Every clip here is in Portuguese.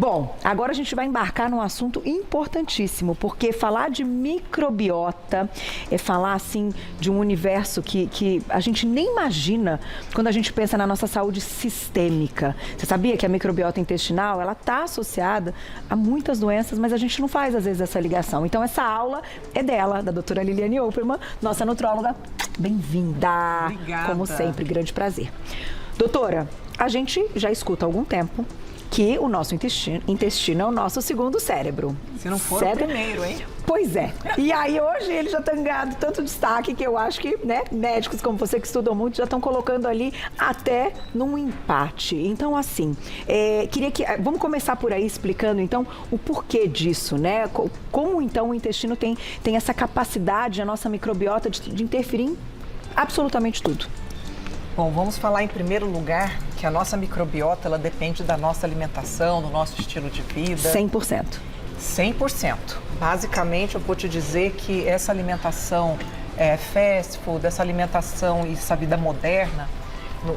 Bom, agora a gente vai embarcar num assunto importantíssimo, porque falar de microbiota é falar, assim, de um universo que a gente nem imagina quando a gente pensa na nossa saúde sistêmica. Você sabia que a microbiota intestinal, ela está associada a muitas doenças, mas a gente não faz, às vezes, essa ligação. Então, essa aula é dela, da doutora Liliane Opperman, nossa nutróloga. Bem-vinda! Obrigada. Como sempre, grande prazer. Doutora, a gente já escuta há algum tempo que o nosso intestino é o nosso segundo cérebro. Se não for o primeiro, hein? Pois é. E aí hoje ele já tem ganhado tanto destaque que eu acho que, né, médicos como você que estudam muito já estão colocando ali até num empate. Então, assim, vamos começar por aí explicando, então, o porquê disso, né? Como, então, o intestino tem essa capacidade, a nossa microbiota, de interferir em absolutamente tudo. Bom, vamos falar em primeiro lugar que a nossa microbiota, ela depende da nossa alimentação, do nosso estilo de vida. 100%. 100%. Basicamente, eu vou te dizer que essa alimentação fast food, essa alimentação e essa vida moderna,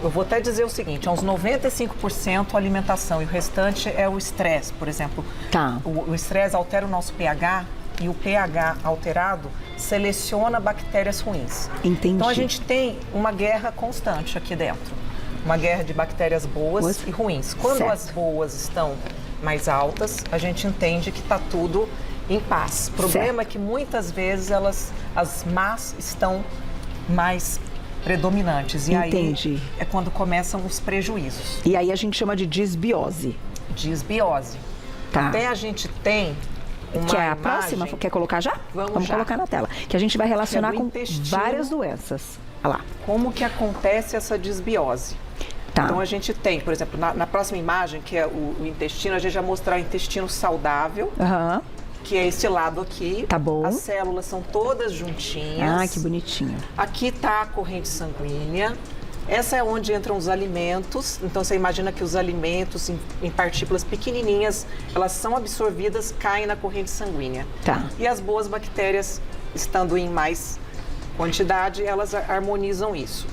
eu vou até dizer o seguinte, é uns 95% alimentação e o restante é o estresse, por exemplo. Tá. O estresse altera o nosso pH e o pH alterado seleciona bactérias ruins. Entendi. Então a gente tem uma guerra constante aqui dentro. Uma guerra de bactérias boas e ruins. Quando as boas estão mais altas, a gente entende que está tudo em paz. O problema é que muitas vezes as más estão mais predominantes. E Entendi. aí é quando começam os prejuízos. E aí a gente chama de disbiose. Disbiose. Tá. Até a gente tem uma que é a imagem... próxima? Quer colocar já? Vamos já. Colocar na tela. Que a gente vai relacionar com intestino. várias doenças. Olha lá. Como que acontece essa disbiose? Tá. Então a gente tem, por exemplo, na próxima imagem, que é o intestino, a gente vai mostrar o intestino saudável, que é esse lado aqui. Tá bom. As células são todas juntinhas. Ah, que bonitinho. Aqui está a corrente sanguínea. Essa é onde entram os alimentos. Então você imagina que os alimentos em partículas pequenininhas, elas são absorvidas, caem na corrente sanguínea. Tá. E as boas bactérias, estando em mais quantidade, elas harmonizam isso.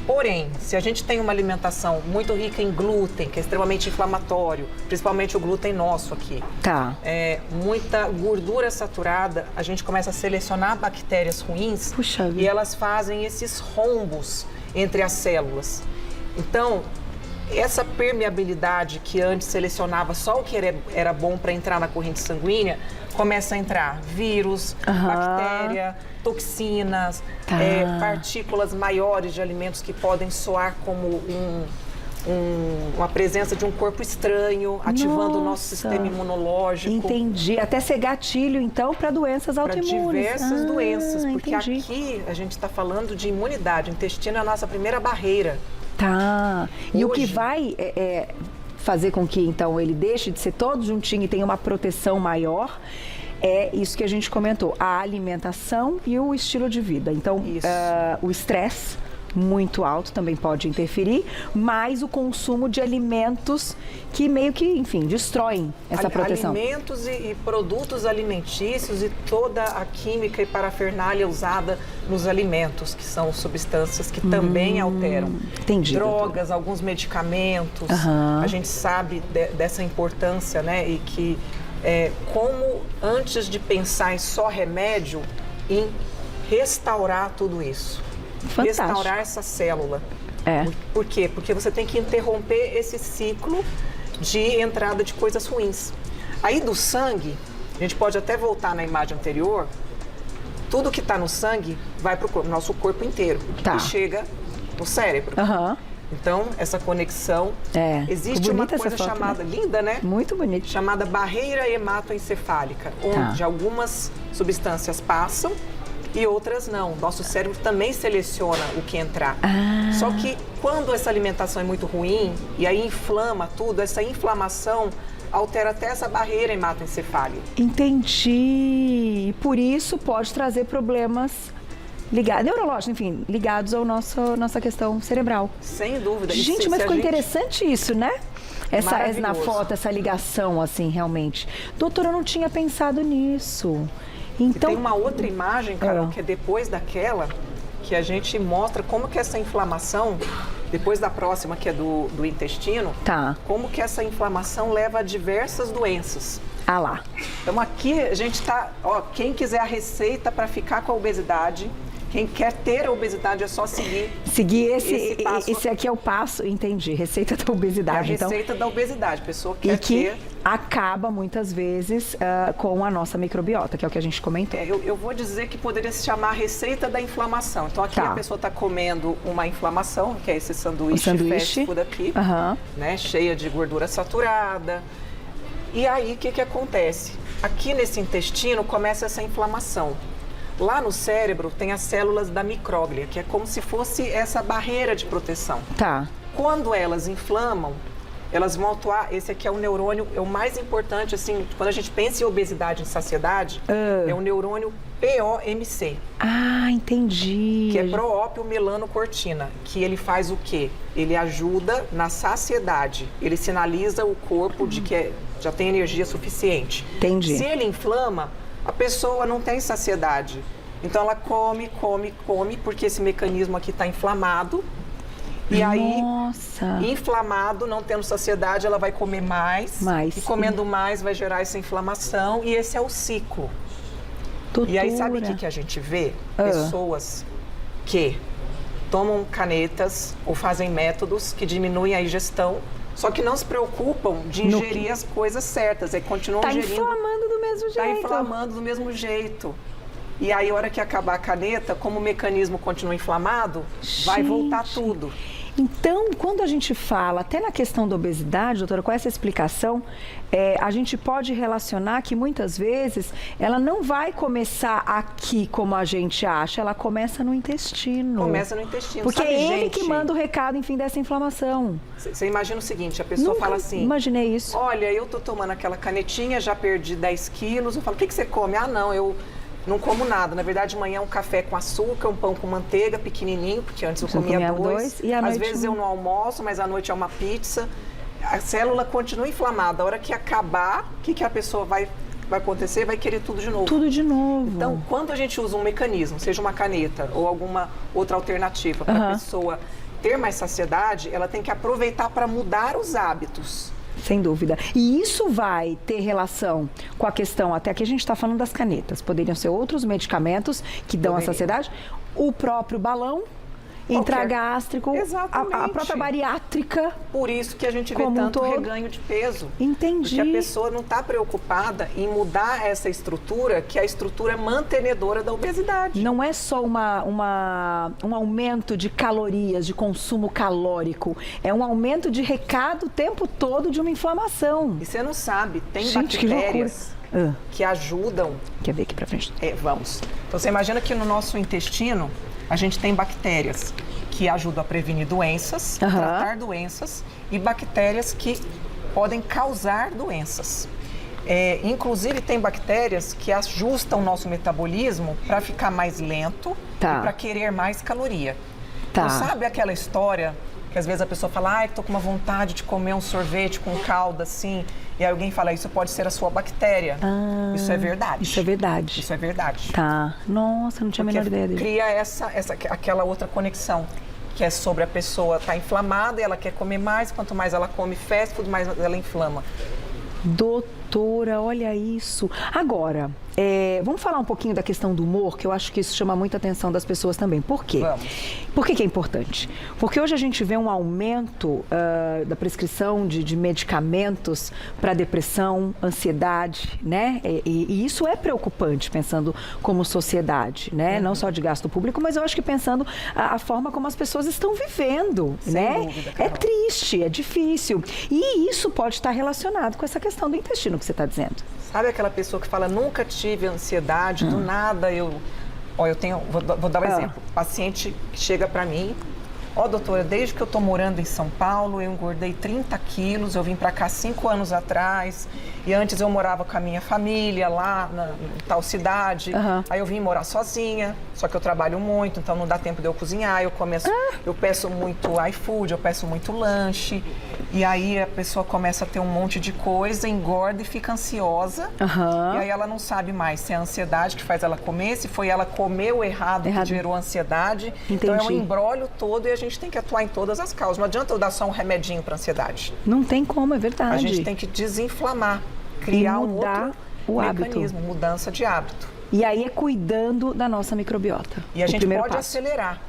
Porém, se a gente tem uma alimentação muito rica em glúten, que é extremamente inflamatório, principalmente o glúten nosso aqui, Tá. muita gordura saturada, a gente começa a selecionar bactérias ruins. Puxa vida. E elas fazem esses rombos entre as células. Então, essa permeabilidade que antes selecionava só o que era bom para entrar na corrente sanguínea, começa a entrar vírus, bactéria, toxinas, partículas maiores de alimentos que podem soar como uma presença de um corpo estranho, ativando o nosso sistema imunológico. Entendi. Até ser gatilho, então, para doenças autoimunes. Para diversas doenças, porque entendi. aqui a gente está falando de imunidade. O intestino é a nossa primeira barreira. Tá. E o que Hoje- vai fazer com que, então, ele deixe de ser todo juntinho e tenha uma proteção maior é isso que a gente comentou, a alimentação e o estilo de vida. Então, Isso. o estresse muito alto também pode interferir, mas o consumo de alimentos que meio que, enfim, destroem essa proteção. Alimentos e produtos alimentícios e toda a química e parafernália usada nos alimentos, que são substâncias que também alteram. Entendi, Drogas, alguns medicamentos. A gente sabe dessa importância, né? E que como antes de pensar em só remédio, em restaurar tudo isso. Fantástico. Restaurar essa célula. É. Por quê? Porque você tem que interromper esse ciclo de entrada de coisas ruins. Aí do sangue, a gente pode até voltar na imagem anterior, tudo que está no sangue vai para o nosso corpo inteiro Tá. e chega no cérebro. Então, essa conexão, existe uma Bonita essa coisa foto, chamada, né? linda, né? Muito bonito. Chamada barreira hematoencefálica, onde algumas substâncias passam e outras não. Nosso cérebro também seleciona o que entrar. Só que quando essa alimentação é muito ruim e aí inflama tudo, essa inflamação altera até essa barreira hematoencefálica. Entendi. E por isso pode trazer problemas ligados, neurológicos, enfim, ligados à nossa questão cerebral. Sem dúvida. Gente, mas ficou interessante isso, né? Na Maravilhoso. foto, essa ligação, assim, realmente. Doutora, eu não tinha pensado nisso. Então, E tem uma outra imagem, Carol, que é depois daquela, que a gente mostra como que essa inflamação depois da próxima, que é do intestino, Tá. como que essa inflamação leva a diversas doenças. Ah lá. Então aqui a gente está, quem quiser a receita para ficar com a obesidade, quem quer ter a obesidade é só seguir. Seguir passo. esse aqui é o passo, entendi, receita da obesidade. É a receita da obesidade, a pessoa quer E que ter... acaba muitas vezes com a nossa microbiota, que é o que a gente comentou. Eu vou dizer que poderia se chamar receita da inflamação. Então aqui Tá. a pessoa está comendo uma inflamação, que é esse sanduíche, fast food aqui, Aham. né, cheia de gordura saturada. E aí o que acontece? Aqui nesse intestino começa essa inflamação. Lá no cérebro tem as células da micróglia, que é como se fosse essa barreira de proteção. Tá. Quando elas inflamam, elas vão atuar. Esse aqui é o neurônio, é o mais importante, assim, quando a gente pensa em obesidade, em saciedade, é o neurônio POMC, Ah, entendi. que é proópio melanocortina, que ele faz o quê? Ele ajuda na saciedade, ele sinaliza o corpo de que já tem energia suficiente. Entendi. Se ele inflama, a pessoa não tem saciedade. Então ela come, porque esse mecanismo aqui está inflamado. E aí, Nossa. inflamado, não tendo saciedade, ela vai comer mais. Mais. E comendo mais vai gerar essa inflamação. E esse é o ciclo. Doutora. E aí, sabe o que a gente vê? Pessoas que tomam canetas ou fazem métodos que diminuem a ingestão, só que não se preocupam de ingerir as coisas certas. Aí continuam Tá ingerindo. inflamando do mesmo jeito. Tá inflamando do mesmo jeito. E aí, a hora que acabar a caneta, como o mecanismo continua inflamado, vai voltar tudo. Então, quando a gente fala, até na questão da obesidade, doutora, com essa explicação, a gente pode relacionar que muitas vezes ela não vai começar aqui como a gente acha, ela começa no intestino. Começa no intestino. Porque Sabe, é ele gente, que manda o recado, enfim, dessa inflamação. Você imagina o seguinte, a pessoa Nunca fala assim... imaginei isso. Olha, eu tô tomando aquela canetinha, já perdi 10 quilos. Eu falo, o que você come? Ah, não, eu não como nada. Na verdade, de manhã é um café com açúcar, um pão com manteiga, pequenininho, porque antes eu comia dois. E à Às noite vezes eu não almoço, mas à noite é uma pizza. A célula continua inflamada. A hora que acabar, o que a pessoa vai acontecer? Vai querer tudo de novo. Tudo de novo. Então, quando a gente usa um mecanismo, seja uma caneta ou alguma outra alternativa para a pessoa ter mais saciedade, ela tem que aproveitar para mudar os hábitos. Sem dúvida. E isso vai ter relação com a questão, até que a gente está falando das canetas. Poderiam ser outros medicamentos que dão a saciedade. O próprio balão intragástrico, a própria bariátrica. Por isso que a gente vê como tanto reganho de peso. Entendi. Porque a pessoa não está preocupada em mudar essa estrutura, que é a estrutura mantenedora da obesidade. Não é só um aumento de calorias, de consumo calórico. É um aumento de recado o tempo todo de uma inflamação. E você não sabe, tem Gente, bactérias que ajudam. Quer ver aqui pra frente? Vamos. Então você imagina que no nosso intestino a gente tem bactérias que ajudam a prevenir doenças, tratar doenças, e bactérias que podem causar doenças. Inclusive tem bactérias que ajustam o nosso metabolismo para ficar mais lento e para querer mais caloria. Então sabe aquela história que às vezes a pessoa fala, ai, tô com uma vontade de comer um sorvete com calda assim, e aí alguém fala, isso pode ser a sua bactéria. Isso é verdade. Isso é verdade. Isso é verdade. Tá. Nossa, não tinha a menor ideia disso. Cria aquela outra conexão, que é sobre a pessoa estar inflamada e ela quer comer mais, quanto mais ela come fast food, mais ela inflama. Doutora, olha isso. Agora, vamos falar um pouquinho da questão do humor, que eu acho que isso chama muita atenção das pessoas também. Por quê? Vamos. Por que é importante? Porque hoje a gente vê um aumento da prescrição de medicamentos para depressão, ansiedade, né? E isso é preocupante, pensando como sociedade, né? Não só de gasto público, mas eu acho que pensando a forma como as pessoas estão vivendo, né? Sem dúvida, Carol. É triste, é difícil. E isso pode estar relacionado com essa questão do intestino que você está dizendo. Sabe aquela pessoa que fala, nunca tive ansiedade, do nada eu tenho, vou dar um exemplo. Paciente que chega para mim, doutora, desde que eu tô morando em São Paulo, eu engordei 30 quilos, eu vim para cá 5 anos atrás, e antes eu morava com a minha família lá em tal cidade, aí eu vim morar sozinha, só que eu trabalho muito, então não dá tempo de eu cozinhar, eu peço muito iFood, eu peço muito lanche. E aí a pessoa começa a ter um monte de coisa, engorda e fica ansiosa. Aham. E aí ela não sabe mais se é a ansiedade que faz ela comer, se foi ela comer o errado que gerou ansiedade. Então é um imbróglio todo e a gente tem que atuar em todas as causas. Não adianta eu dar só um remedinho para ansiedade. Não tem como, é verdade. A gente tem que desinflamar, criar um outro mecanismo, mudança de hábito. E aí é cuidando da nossa microbiota. E a gente pode acelerar.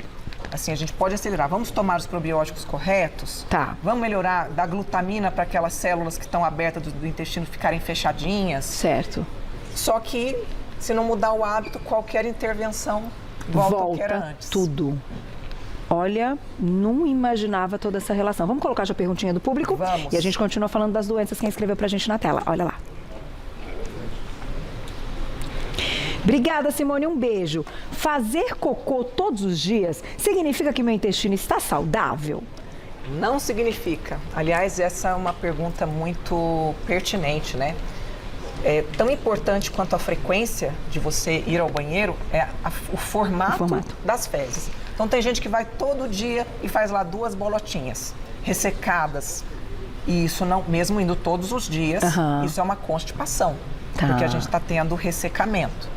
Assim, a gente pode acelerar. Vamos tomar os probióticos corretos? Tá. Vamos melhorar, dar glutamina para aquelas células que estão abertas do intestino ficarem fechadinhas? Certo. Só que, se não mudar o hábito, qualquer intervenção volta ao que era antes. Tudo. Olha, não imaginava toda essa relação. Vamos colocar já a perguntinha do público? Vamos. E a gente continua falando das doenças. Quem escreveu pra gente na tela. Olha lá. Obrigada, Simone, um beijo. Fazer cocô todos os dias significa que meu intestino está saudável? Não significa. Aliás, essa é uma pergunta muito pertinente, né? É tão importante quanto a frequência de você ir ao banheiro é o formato das fezes. Então tem gente que vai todo dia e faz lá 2 bolotinhas ressecadas. E isso não, mesmo indo todos os dias, isso é uma constipação, porque a gente está tendo ressecamento.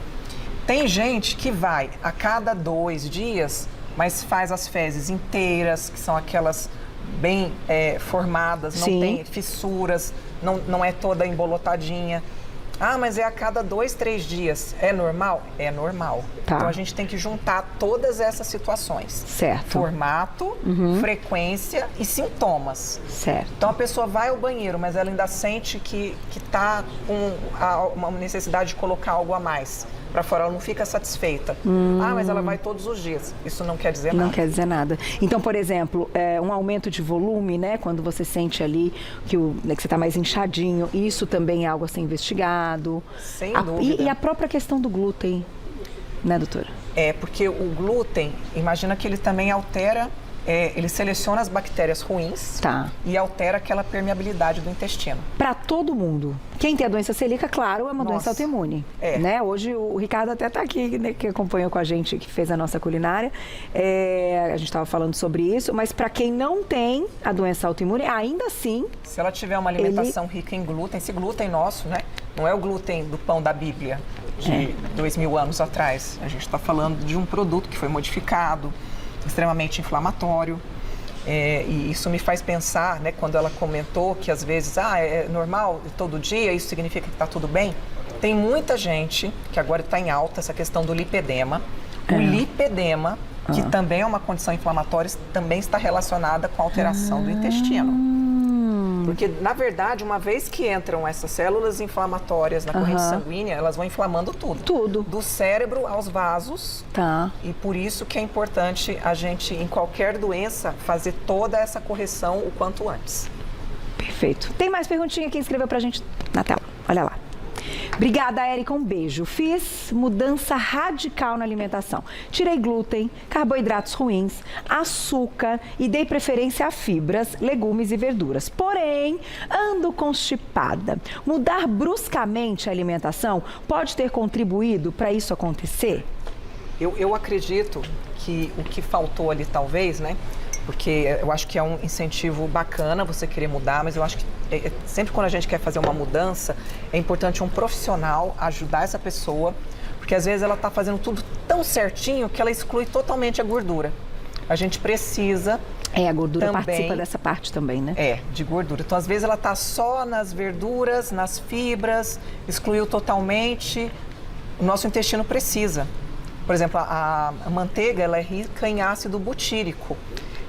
Tem gente que vai a cada 2 dias, mas faz as fezes inteiras, que são aquelas bem formadas, não tem fissuras, não é toda embolotadinha. Ah, mas é a cada 2, 3 dias. É normal? É normal. Tá. Então a gente tem que juntar todas essas situações. Certo. Formato, frequência e sintomas. Certo. Então a pessoa vai ao banheiro, mas ela ainda sente que está com uma necessidade de colocar algo a mais para fora, ela não fica satisfeita. Ah, mas ela vai todos os dias. Isso não quer dizer nada. Não quer dizer nada. Então, por exemplo, um aumento de volume, né? Quando você sente ali que você está mais inchadinho, isso também é algo a ser investigado. Sem dúvida. E a própria questão do glúten, né, doutora? É, porque o glúten, imagina que ele também altera, ele seleciona as bactérias ruins e altera aquela permeabilidade do intestino. Para todo mundo. Quem tem a doença celíaca, claro, é uma doença autoimune. Né? Hoje o Ricardo até está aqui, né, que acompanhou com a gente, que fez a nossa culinária. A gente estava falando sobre isso, mas para quem não tem a doença autoimune, ainda assim... Se ela tiver uma alimentação rica em glúten, esse glúten nosso, né? Não é o glúten do pão da Bíblia de 2000 anos atrás. A gente está falando de um produto que foi modificado, extremamente inflamatório, e isso me faz pensar, né, quando ela comentou que às vezes, é normal todo dia, isso significa que está tudo bem. Tem muita gente que agora está em alta essa questão do lipedema. O lipedema, que também é uma condição inflamatória, também está relacionada com a alteração do intestino. Porque, na verdade, uma vez que entram essas células inflamatórias na corrente sanguínea, elas vão inflamando tudo. Tudo. Do cérebro aos vasos. Tá. E por isso que é importante a gente, em qualquer doença, fazer toda essa correção o quanto antes. Perfeito. Tem mais perguntinha que escreveu pra gente na tela. Olha lá. Obrigada, Érica, um beijo. Fiz mudança radical na alimentação. Tirei glúten, carboidratos ruins, açúcar e dei preferência a fibras, legumes e verduras. Porém, ando constipada. Mudar bruscamente a alimentação pode ter contribuído para isso acontecer? Eu acredito que o que faltou ali, talvez, né? Porque eu acho que é um incentivo bacana você querer mudar, mas eu acho que sempre quando a gente quer fazer uma mudança, é importante um profissional ajudar essa pessoa, porque às vezes ela está fazendo tudo tão certinho que ela exclui totalmente a gordura. A gente precisa... a gordura também participa dessa parte também, né? De gordura. Então, às vezes ela está só nas verduras, nas fibras, excluiu totalmente. O nosso intestino precisa. Por exemplo, a manteiga, ela é rica em ácido butírico,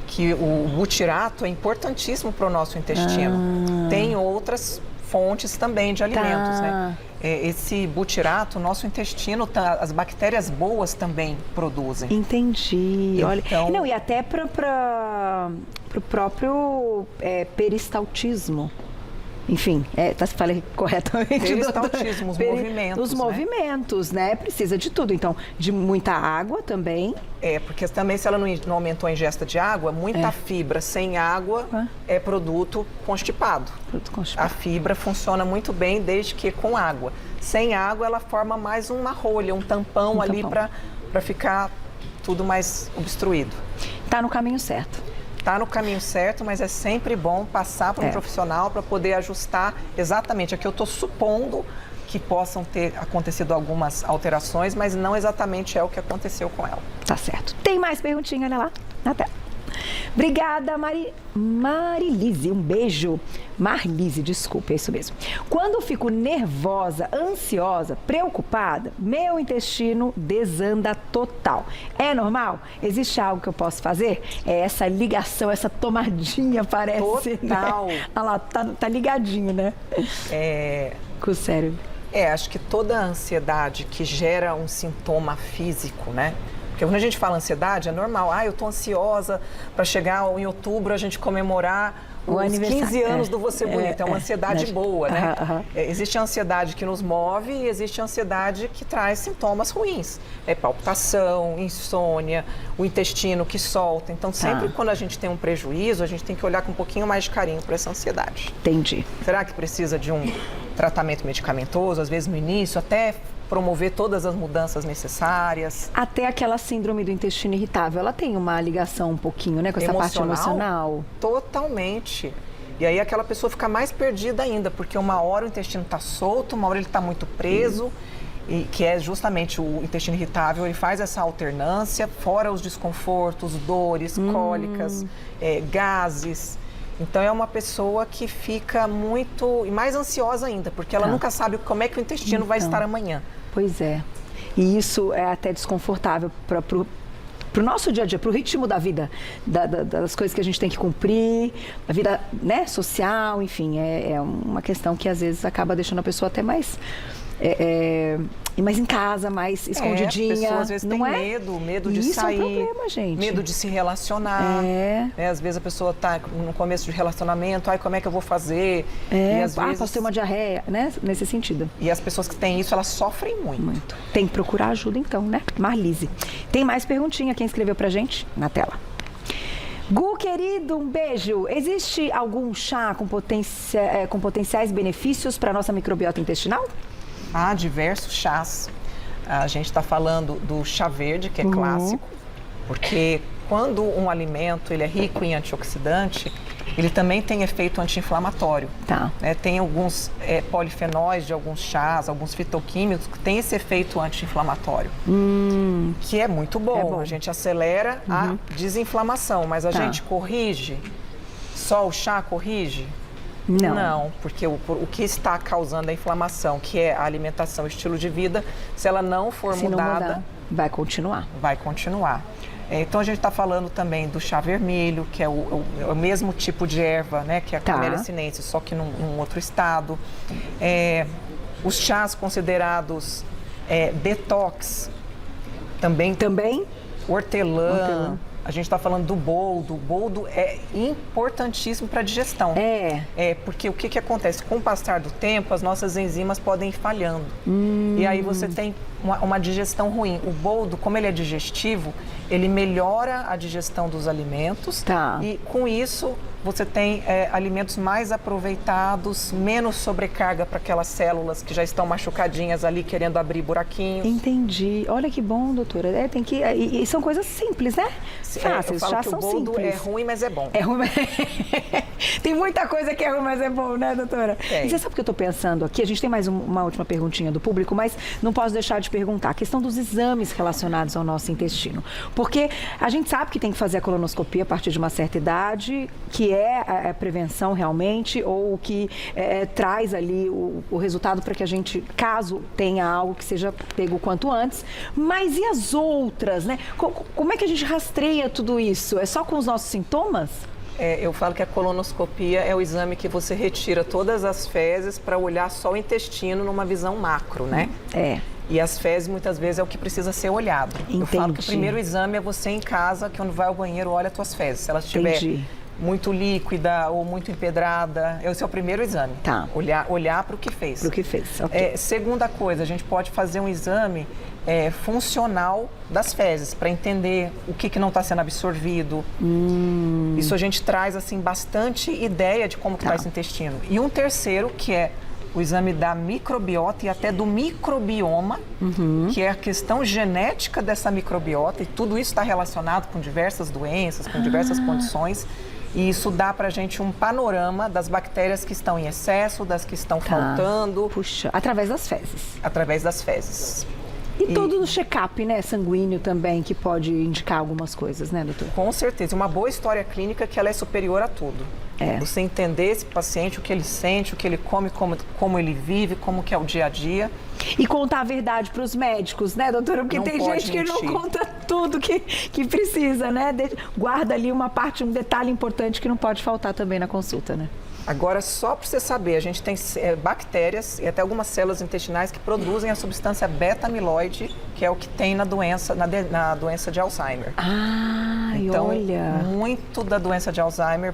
que o butirato é importantíssimo para o nosso intestino. Tem outras fontes também de alimentos, né? Esse butirato, o nosso intestino, as bactérias boas também produzem. Entendi. Olha, não, e até para o próprio peristaltismo. Enfim, falei corretamente. Peristaltismo, os movimentos. Os movimentos, né? Precisa de tudo. Então, de muita água também. Porque também se ela não aumentou a ingesta de água, muita fibra sem água é produto constipado. A fibra funciona muito bem desde que com água. Sem água, ela forma mais uma rolha, um tampão ali para ficar tudo mais obstruído. Tá no caminho certo. está no caminho certo, mas é sempre bom passar para um profissional para poder ajustar exatamente. Aqui eu estou supondo que possam ter acontecido algumas alterações, mas não exatamente é o que aconteceu com ela. Tá certo. Tem mais perguntinha, olha lá, na tela. Obrigada, Marilise. Um beijo. Marlise, desculpa, é isso mesmo. Quando eu fico nervosa, ansiosa, preocupada, meu intestino desanda total. É normal? Existe algo que eu posso fazer? É essa ligação, essa tomadinha, parece. Total. Né? Olha lá, tá ligadinho, né? Com o cérebro. Acho que toda a ansiedade que gera um sintoma físico, né? Porque quando a gente fala ansiedade, é normal. Eu tô ansiosa para chegar em outubro a gente comemorar os 15 anos do Você Bonita. É uma ansiedade boa, né? Existe a ansiedade que nos move e existe a ansiedade que traz sintomas ruins. Palpitação, insônia, o intestino que solta. Então, sempre quando a gente tem um prejuízo, a gente tem que olhar com um pouquinho mais de carinho para essa ansiedade. Entendi. Será que precisa de um tratamento medicamentoso, às vezes no início, até promover todas as mudanças necessárias? Até aquela síndrome do intestino irritável, ela tem uma ligação um pouquinho, né, com essa parte emocional? Totalmente. E aí aquela pessoa fica mais perdida ainda, porque uma hora o intestino está solto, uma hora ele está muito preso, e que é justamente o intestino irritável, ele faz essa alternância, fora os desconfortos, dores, cólicas, gases. Então, é uma pessoa que fica muito... e mais ansiosa ainda, porque ela nunca sabe como é que o intestino vai estar amanhã. Pois é. E isso é até desconfortável para o nosso dia a dia, para o ritmo da vida, das coisas que a gente tem que cumprir, a vida, né, social, enfim. É uma questão que, às vezes, acaba deixando a pessoa até mais... mais em casa, mais escondidinha. A pessoa às vezes tem medo de sair. Isso é um problema, gente. Medo de se relacionar. Às vezes a pessoa está no começo de relacionamento, como é que eu vou fazer? E às vezes... posso ter uma diarreia, né? Nesse sentido. E as pessoas que têm isso, elas sofrem muito. Tem que procurar ajuda então, né? Marlise. Tem mais perguntinha, quem escreveu pra gente? Na tela. Gu, querido, um beijo. Existe algum chá com potenciais benefícios para a nossa microbiota intestinal? Há diversos chás. A gente está falando do chá verde, que é clássico, porque quando um alimento ele é rico em antioxidante, ele também tem efeito anti-inflamatório. Tem alguns polifenóis de alguns chás, alguns fitoquímicos que têm esse efeito anti-inflamatório, que é muito bom. A gente acelera a desinflamação, mas a gente corrige? Só o chá corrige? Não, porque o que está causando a inflamação, que é a alimentação, o estilo de vida, se ela não for mudada, vai continuar. Vai continuar. Então a gente está falando também do chá vermelho, que é o mesmo tipo de erva, né, que é a Camellia sinensis, só que num outro estado. Os chás considerados detox, também. Hortelã. A gente está falando do boldo. O boldo é importantíssimo para a digestão. Porque o que acontece? Com o passar do tempo, as nossas enzimas podem ir falhando. E aí você tem uma digestão ruim. O boldo, como ele é digestivo, ele melhora a digestão dos alimentos. E com isso, você tem alimentos mais aproveitados, menos sobrecarga para aquelas células que já estão machucadinhas ali, querendo abrir buraquinhos. Entendi. Olha que bom, doutora. E são coisas simples, né? Fáceis, eu falo que são o boldo simples. É ruim, mas é bom. É ruim, mas... Tem muita coisa que é ruim, mas é bom, né, doutora? E você sabe o que eu estou pensando aqui? A gente tem mais uma última perguntinha do público, mas não posso deixar de perguntar. A questão dos exames relacionados ao nosso intestino. Porque a gente sabe que tem que fazer a colonoscopia a partir de uma certa idade, que é a prevenção realmente, ou que traz ali o resultado para que a gente, caso tenha algo que seja pego o quanto antes. Mas e as outras, né? Como é que a gente rastreia tudo isso? É só com os nossos sintomas? Eu falo que a colonoscopia é o exame que você retira todas as fezes para olhar só o intestino numa visão macro, né? E as fezes, muitas vezes, é o que precisa ser olhado. Entendi. Eu falo que o primeiro exame é você em casa, que quando vai ao banheiro, olha as tuas fezes. Se elas estiver muito líquida ou muito empedrada, esse é o primeiro exame. Olhar para o que fez. Para o que fez, segunda coisa, a gente pode fazer um exame funcional das fezes, para entender o que não está sendo absorvido. Isso a gente traz, assim, bastante ideia de como está esse intestino. E um terceiro, que é o exame da microbiota e até do microbioma, que é a questão genética dessa microbiota, e tudo isso está relacionado com diversas doenças, com diversas condições, e isso dá para a gente um panorama das bactérias que estão em excesso, das que estão faltando. Puxa, através das fezes. Através das fezes. E todo o check-up, né, sanguíneo também, que pode indicar algumas coisas, né, doutor? Com certeza. Uma boa história clínica que ela é superior a tudo. Você entender esse paciente, o que ele sente, o que ele come, como ele vive, como que é o dia a dia. E contar a verdade para os médicos, né, doutora? Porque tem gente que não conta tudo que precisa, né? Guarda ali uma parte, um detalhe importante que não pode faltar também na consulta, né? Agora, só para você saber, a gente tem bactérias e até algumas células intestinais que produzem a substância beta-amiloide, que é o que tem na doença de Alzheimer. Então, olha. Muito da doença de Alzheimer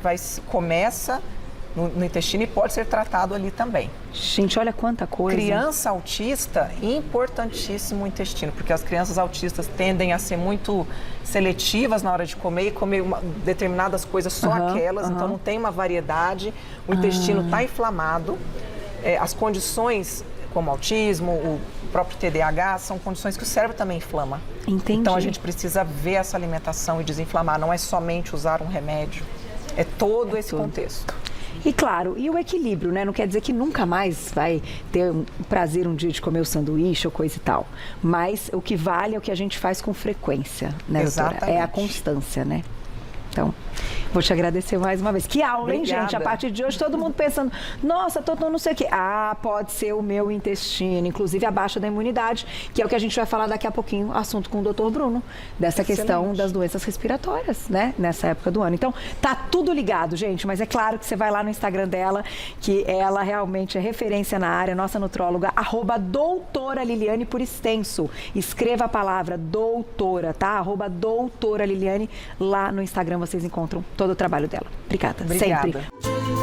começa no intestino e pode ser tratado ali também. Gente, olha quanta coisa. Criança autista, importantíssimo o intestino, porque as crianças autistas tendem a ser muito seletivas na hora de comer e comer determinadas coisas, só aquelas, então não tem uma variedade, o intestino está inflamado, as condições como autismo, o próprio TDAH, são condições que o cérebro também inflama. Entendi. Então a gente precisa ver essa alimentação e desinflamar, não é somente usar um remédio, é todo esse contexto. E claro, e o equilíbrio, né? Não quer dizer que nunca mais vai ter o prazer um dia de comer o sanduíche ou coisa e tal. Mas o que vale é o que a gente faz com frequência, né, doutora? É a constância, né? Então, vou te agradecer mais uma vez. Que aula, hein, gente? A partir de hoje, todo mundo pensando, nossa, tô não sei o quê. Pode ser o meu intestino, inclusive a baixa da imunidade, que é o que a gente vai falar daqui a pouquinho, assunto com o doutor Bruno, dessa questão das doenças respiratórias, né, nessa época do ano. Então, tá tudo ligado, gente, mas é claro que você vai lá no Instagram dela, que ela realmente é referência na área, nossa nutróloga, @doutora Liliane por extenso. Escreva a palavra doutora, tá? @doutora Liliane, lá no Instagram vocês encontram todo o trabalho dela. Obrigada. Obrigada. Sempre.